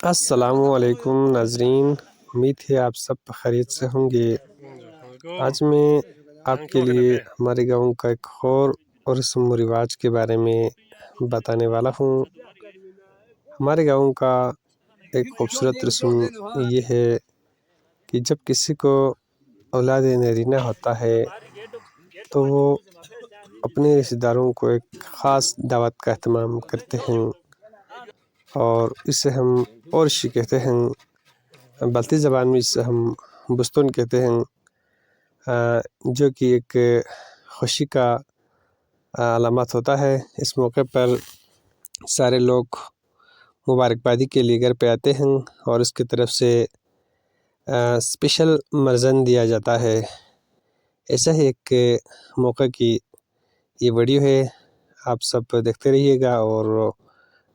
अस्सलामुअलैकुम नाज़रीन, उम्मीद है आप सब खैरियत से होंगे। आज मैं आपके लिए हमारे गाँव का एक और रस्म व रिवाज के बारे में बताने वाला हूँ। हमारे गाँव का एक खूबसूरत रस्म ये है कि जब किसी को औलाद नरीना होता है तो वो अपने रिश्तेदारों को एक ख़ास दावत का एहतमाम करते हैं और इसे हम औरशी कहते हैं। बल्ती ज़बान में इसे हम बुस्तुन कहते हैं, जो कि एक खुशी का अलामत होता है। इस मौके पर सारे लोग मुबारकबादी के लिए घर पे आते हैं और उसकी तरफ से स्पेशल मर्ज़न दिया जाता है। ऐसा ही एक मौके की ये वीडियो है, आप सब देखते रहिएगा और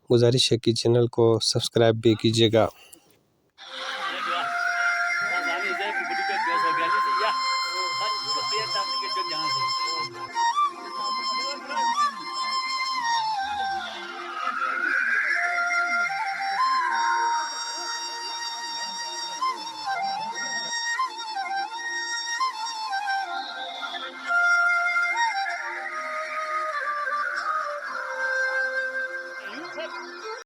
गुजारिश है कि चैनल को सब्सक्राइब भी कीजिएगा।